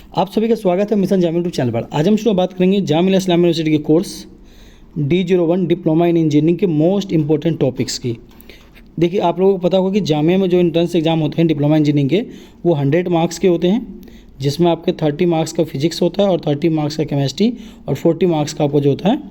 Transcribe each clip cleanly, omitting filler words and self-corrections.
आप सभी का स्वागत है मिशन जाम यूट्यूब चैनल पर। आज हम शुरू बात करेंगे जामिया इस्लामिया यूनिवर्सिटी के course D01 diploma in engineering के मोस्ट इंपॉर्टेंट टॉपिक्स की। देखिए, आप लोगों को पता होगा कि जामिया में जो एंट्रेंस एग्जाम होते हैं डिप्लोमा इंजीनियरिंग के, वो 100 मार्क्स के होते हैं, जिसमें आपके 30 मार्क्स का फिजिक्स होता है और 30 मार्क्स का केमिस्ट्री और 40 मार्क्स का आपको जो होता है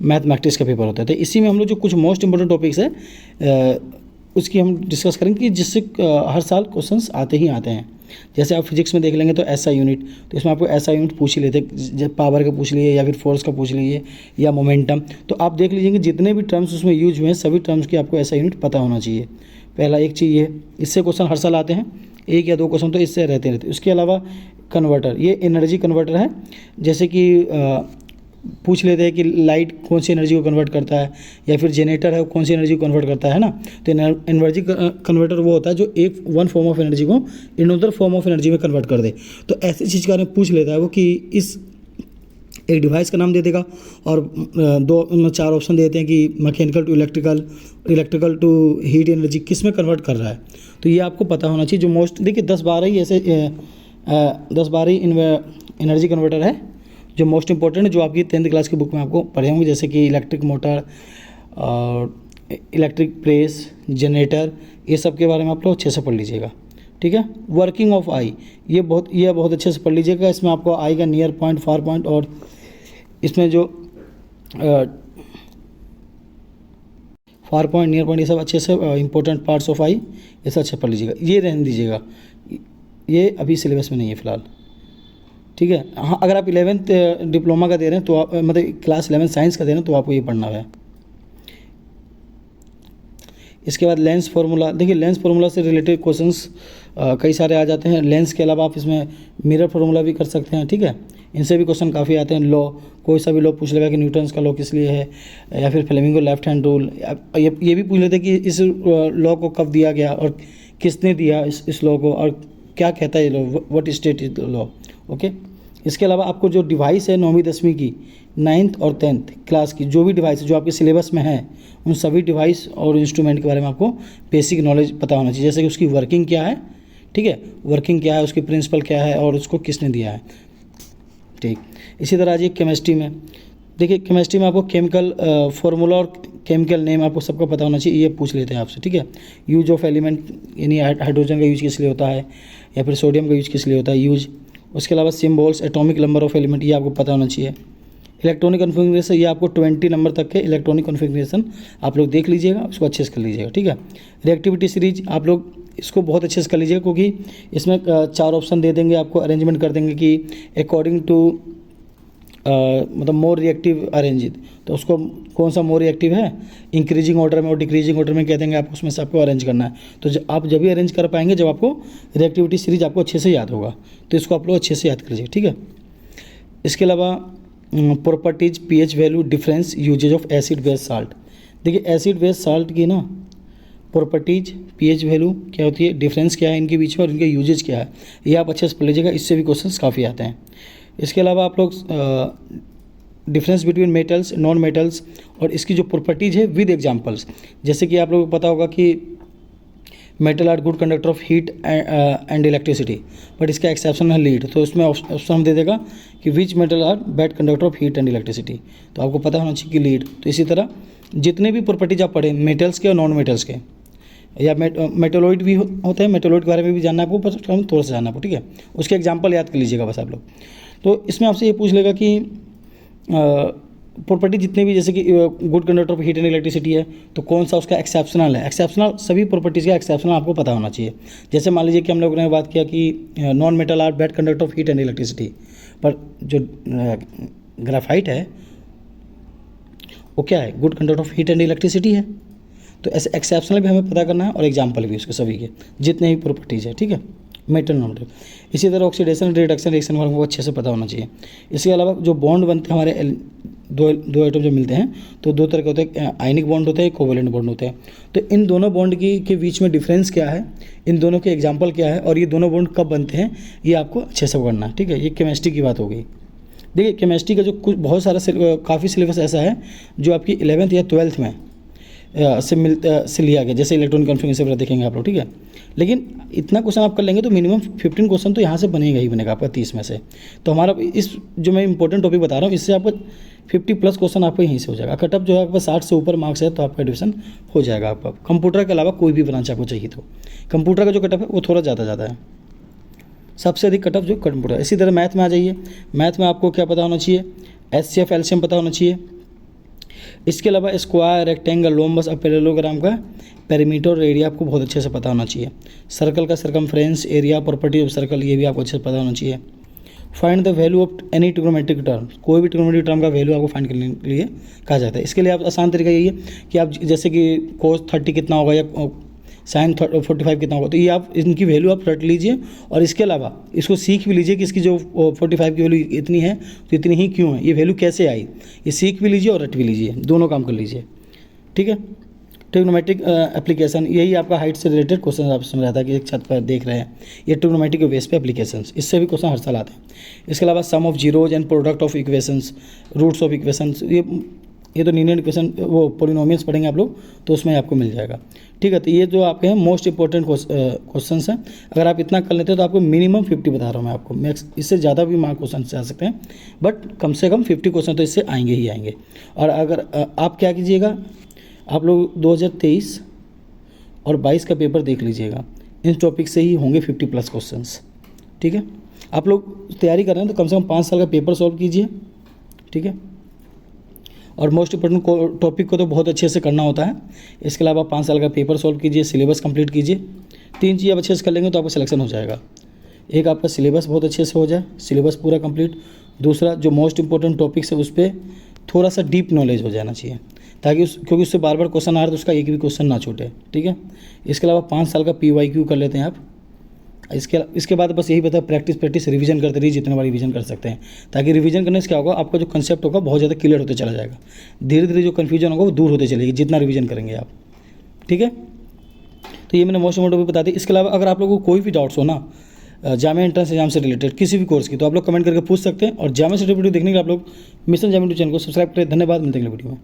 मैथमेटिक्स का पेपर होता है। तो इसी में हम लोग जो कुछ मोस्ट इंपॉर्टेंट टॉपिक्स है उसकी हम डिस्कस करेंगे कि जिससे हर साल क्वेश्चंस आते ही आते हैं। जैसे आप फिजिक्स में देख लेंगे तो एसआई यूनिट, तो इसमें आपको एसआई यूनिट पूछ ही लेते हैं, पावर का पूछ लिए या फिर फोर्स का पूछ लीजिए या मोमेंटम। तो आप देख लीजिए कि जितने भी टर्म्स उसमें यूज हुए हैं सभी टर्म्स की आपको एसआई यूनिट पता होना चाहिए। पहला एक चीज़ ये, इससे क्वेश्चन हर साल आते हैं, एक या दो क्वेश्चन तो इससे रहते। उसके अलावा कन्वर्टर, ये एनर्जी कन्वर्टर है। जैसे कि पूछ लेते हैं कि लाइट कौन सी एनर्जी को कन्वर्ट करता है, या फिर जनरेटर है वो कौन सी एनर्जी को कन्वर्ट करता है ना। तो एनर्जी कन्वर्टर वो होता है जो वन फॉर्म ऑफ एनर्जी को अनदर फॉर्म ऑफ एनर्जी में कन्वर्ट कर दे। तो ऐसी चीज़ का पूछ लेता है वो कि इस एक डिवाइस का नाम दे देगा और 4 ऑप्शन देते हैं कि mechanical to electrical, electrical to heat energy किस में कन्वर्ट कर रहा है। तो ये आपको पता होना चाहिए। जो मोस्ट देखिए 10-12 ही ऐसे 10-12 ही एनर्जी कन्वर्टर है जो मोस्ट इंपॉर्टेंट है, जो आपकी 10th क्लास की बुक में आपको पढ़े होंगे। जैसे कि इलेक्ट्रिक मोटर और इलेक्ट्रिक प्रेस, जनरेटर, ये सब के बारे में आप लोग अच्छे से पढ़ लीजिएगा, ठीक है। वर्किंग ऑफ आई, ये बहुत अच्छे से पढ़ लीजिएगा। इसमें आपको आई का नियर पॉइंट, फार पॉइंट और इसमें जो फार पॉइंट, नियर पॉइंट, ये सब अच्छे से इंपॉर्टेंट पार्ट्स ऑफ आई ये सब अच्छे पढ़ लीजिएगा। ये रहने दीजिएगा, ये अभी सिलेबस में नहीं है फिलहाल, ठीक है। हाँ, अगर आप 11th डिप्लोमा का दे रहे हैं तो आप मतलब क्लास 11 साइंस का दे रहे हैं तो आपको ये पढ़ना है। इसके बाद लेंस फार्मूला, देखिए लेंस फार्मूला से रिलेटेड क्वेश्चंस कई सारे आ जाते हैं। लेंस के अलावा आप इसमें मिरर फार्मूला भी कर सकते हैं, ठीक है। इनसे भी क्वेश्चन काफ़ी आते हैं। लॉ, कोई सा भी लॉ पूछ लेगा कि न्यूटन्स का लॉ किस लिए है, या फिर फ्लेमिंगो लेफ्ट हैंड रूल। ये भी पूछ लेते हैं कि इस लॉ को कब दिया गया और किसने दिया इस लॉ को, और क्या कहता है ये law, what state is the law, okay. इसके अलावा आपको जो डिवाइस है 9वीं 10वीं की, 9th और 10th क्लास की जो भी डिवाइस है जो आपके सिलेबस में है, उन सभी डिवाइस और इंस्ट्रूमेंट के बारे में आपको बेसिक नॉलेज पता होना चाहिए। जैसे कि उसकी वर्किंग क्या है, ठीक है, वर्किंग क्या है, उसकी प्रिंसिपल क्या है और उसको किसने दिया है, ठीक। इसी तरह आइए केमिस्ट्री में। देखिए केमिस्ट्री में आपको केमिकल फार्मूला और केमिकल नेम आपको सबको पता होना चाहिए, ये पूछ लेते हैं आपसे, ठीक है। यूज ऑफ एलिमेंट, यानी हाइड्रोजन का यूज किस लिए होता है, या फिर सोडियम का यूज किस लिए होता है यूज। उसके अलावा symbols, atomic number of element, ये आपको पता होना चाहिए। इलेक्ट्रॉनिक कन्फिग्रेशन, ये आपको 20 नंबर तक के इलेक्ट्रॉनिक कन्फिग्रेशन आप लोग देख लीजिएगा, उसको अच्छे से कर लीजिएगा, ठीक है। रिएक्टिविटी सीरीज आप लोग इसको बहुत अच्छे से कर लीजिएगा, क्योंकि इसमें 4 ऑप्शन दे देंगे आपको, अरेंजमेंट कर देंगे कि अकॉर्डिंग टू मतलब मोर रिएक्टिव अरेंज, तो उसको कौन सा मोर रिएक्टिव है, इंक्रीजिंग ऑर्डर में और डिक्रीजिंग ऑर्डर में कह देंगे आपको, उसमें से आपको अरेंज करना है। तो आप जब भी अरेंज कर पाएंगे जब आपको रिएक्टिविटी सीरीज आपको अच्छे से याद होगा, तो इसको आप लोग अच्छे से याद कर लीजिए, ठीक है। इसके अलावा properties, pH value, difference, uses of acid base salt. देखिए एसिड बेस साल्ट की ना प्रॉपर्टीज, पीएच वैल्यू क्या होती है, डिफरेंस क्या है इनके बीच में और इनके यूजेज क्या है, ये आप अच्छे से पढ़ लीजिएगा। इससे भी क्वेश्चंस काफ़ी आते हैं। इसके अलावा आप लोग difference between metals, non metals और इसकी जो प्रॉपर्टीज़ है विद एग्जांपल्स। जैसे कि आप लोगों को पता होगा कि metal are good conductor of heat and electricity, but इसका एक्सेप्शन है लीड। तो इसमें ऑप्शन हम दे देगा कि which metal are bad conductor of heat and electricity, तो आपको पता होना चाहिए कि लीड। तो इसी तरह जितने भी प्रॉपर्टीज आप पढ़ें मेटल्स के और नॉन मेटल्स के, या मेटोलॉइड भी होते हैं, मेटोलॉइड के बारे में भी जानना है आपको, पर थोड़ा सा जानना आपको, ठीक है। उसके एग्जाम्पल याद कर लीजिएगा बस आप लोग। तो इसमें आपसे ये पूछ लेगा कि प्रॉपर्टी जितने भी, जैसे कि good conductor of heat and electricity है, तो कौन सा उसका एक्सेप्शनल है। एक्सेप्शनल सभी प्रॉपर्टीज़ का एक्सेप्शनल आपको पता होना चाहिए। जैसे मान लीजिए कि हम लोगों ने बात किया कि non metal are bad conductor of heat and electricity, पर जो ग्राफाइट है वो क्या है, good conductor of heat and electricity है। तो ऐसे एक्सेप्शनल भी हमें पता करना है और एग्जाम्पल भी उसके सभी के जितने भी प्रॉपर्टीज़ है, ठीक है, मेटल नॉन मेटल। इसी तरह ऑक्सीडेशन रिडक्शन रिएक्शन वालों को अच्छे से पता होना चाहिए। इसके अलावा जो बॉन्ड बनते हैं हमारे दो एटम जो मिलते हैं, तो 2 तरह के होते हैं, आयनिक बॉन्ड होते हैं, कोवेलेंट बॉन्ड होते हैं। तो इन दोनों बॉन्ड के बीच में डिफरेंस क्या है, इन दोनों के एग्जाम्पल क्या है और ये दोनों बॉन्ड कब बनते हैं, ये आपको अच्छे से पढ़ना है, ठीक है। ये केमिस्ट्री की बात हो गई। देखिए केमिस्ट्री का जो कुछ बहुत सारा काफ़ी सिलेबस ऐसा है जो आपकी 11th या 12th में से लिया गया, जैसे इलेक्ट्रॉनिक कॉन्फ़िगरेशन वगैरह देखेंगे आप लोग, ठीक है। लेकिन इतना क्वेश्चन आप कर लेंगे तो मिनिमम 15 क्वेश्चन तो यहाँ से बनेगा ही बनेगा आपका 30 में से। तो हमारा इस जो मैं इंपॉर्टेंट टॉपिक बता रहा हूँ, इससे आपको 50+ क्वेश्चन आपको यहीं से हो जाएगा। कटअप जो है आपका 60 से ऊपर मार्क्स है तो आपका एडमिशन हो जाएगा आपका। कंप्यूटर के अलावा कोई भी ब्रांच आपको चाहिए तो कंप्यूटर का जो कटअप है वो थोड़ा ज़्यादा है, सबसे अधिक कटअप जो कंप्यूटर। इसी तरह मैथ में आ जाइए। मैथ में आपको क्या पता होना चाहिए, HCF एलसीएम पता होना चाहिए। इसके अलावा स्क्वायर, रेक्टेंगल, लोम्बस और पैरेललोग्राम का पेरीमीटर और एरिया आपको बहुत अच्छे से पता होना चाहिए। सर्कल का circumference, area, property of circle, ये भी आपको अच्छे से पता होना चाहिए। Find the value of any trigonometric term, कोई भी ट्रिग्नोमेट्रिक टर्म का वैल्यू आपको फाइंड करने के लिए कहा जाता है। इसके लिए आप आसान तरीका यही है कि आप जैसे कि cos 30 कितना होगा या sin 45 कितना होगा, तो ये आप इनकी वैल्यू आप रट लीजिए और इसके अलावा इसको सीख भी लीजिए कि इसकी जो 45 की वैल्यू इतनी है तो इतनी ही क्यों है, ये वैल्यू कैसे आई, ये सीख भी लीजिए और रट भी लीजिए, दोनों काम कर लीजिए, ठीक है। ट्रिग्नोमेट्रिक एप्लीकेशन, यही आपका हाइट से रिलेटेड क्वेश्चन आप समझ रहा था कि एक छत पर देख रहे हैं, ये ट्रिग्नोमेट्रिक के बेस पे एप्लीकेशंस, इससे भी क्वेश्चन हर साल आते हैं। इसके अलावा sum of zeros and product of equations, roots of equations, ये तो लीनियर इक्वेशन वो पॉलिनोमियल्स पढ़ेंगे आप लोग तो उसमें आपको मिल जाएगा, ठीक है। तो ये जो आपके हैं मोस्ट इंपॉर्टेंट क्वेश्चन हैं। अगर आप इतना कर लेते हैं तो आपको मिनिमम 50 बता रहा हूँ मैं आपको, मैक्स इससे ज़्यादा भी मार्क क्वेश्चन से आ सकते हैं, बट कम से कम 50 क्वेश्चन तो इससे आएंगे ही आएंगे। और अगर आप क्या कीजिएगा, आप लोग 2023 और 22 का पेपर देख लीजिएगा, इन टॉपिक से ही होंगे 50+ क्वेश्चंस, ठीक है। आप लोग तैयारी कर रहे हैं तो कम से कम 5 साल का पेपर सॉल्व कीजिए, ठीक है। और मोस्ट इंपॉर्टेंट टॉपिक को तो बहुत अच्छे से करना होता है। इसके अलावा 5 साल का पेपर सॉल्व कीजिए, सिलेबस कंप्लीट कीजिए। 3 चीज़ आप अच्छे से कर लेंगे तो आपका सिलेक्शन हो जाएगा। एक आपका सिलेबस बहुत अच्छे से हो जाए, सिलेबस पूरा कंप्लीट। दूसरा जो मोस्ट इंपॉर्टेंट टॉपिक्स है उस पर थोड़ा सा डीप नॉलेज हो जाना चाहिए, ताकि क्योंकि उससे बार बार क्वेश्चन आ रहा है तो उसका एक भी क्वेश्चन ना छूटे, ठीक है। इसके अलावा 5 साल का PYQ कर लेते हैं आप। इसके बाद बस यही पता है, प्रैक्टिस रिवीजन करते रहिए, जितने बार रिवीजन कर सकते हैं, ताकि रिवीजन करने से क्या होगा, आपका जो कंसेप्ट होगा बहुत ज़्यादा क्लियर होते चला जाएगा। धीरे धीरे जो कन्फ्यूजन होगा वो दूर होते चलेगी जितना रिवीजन करेंगे आप, ठीक है। तो ये मैंने मोस्ट इंपॉर्टेंट बता दी। इसके अलावा अगर आप लोगों को कोई भी डाउट्स हो ना जामिया एंट्रेंस एग्जाम से रिलेटेड किसी भी कोर्स की, तो आप लोग कमेंट करके पूछ सकते हैं। और जामिया सर्टिफिकेट देखने के लिए आप लोग मिशन जामिया चैनल को सब्सक्राइब करें। धन्यवाद, मिलते हैं अगले वीडियो में।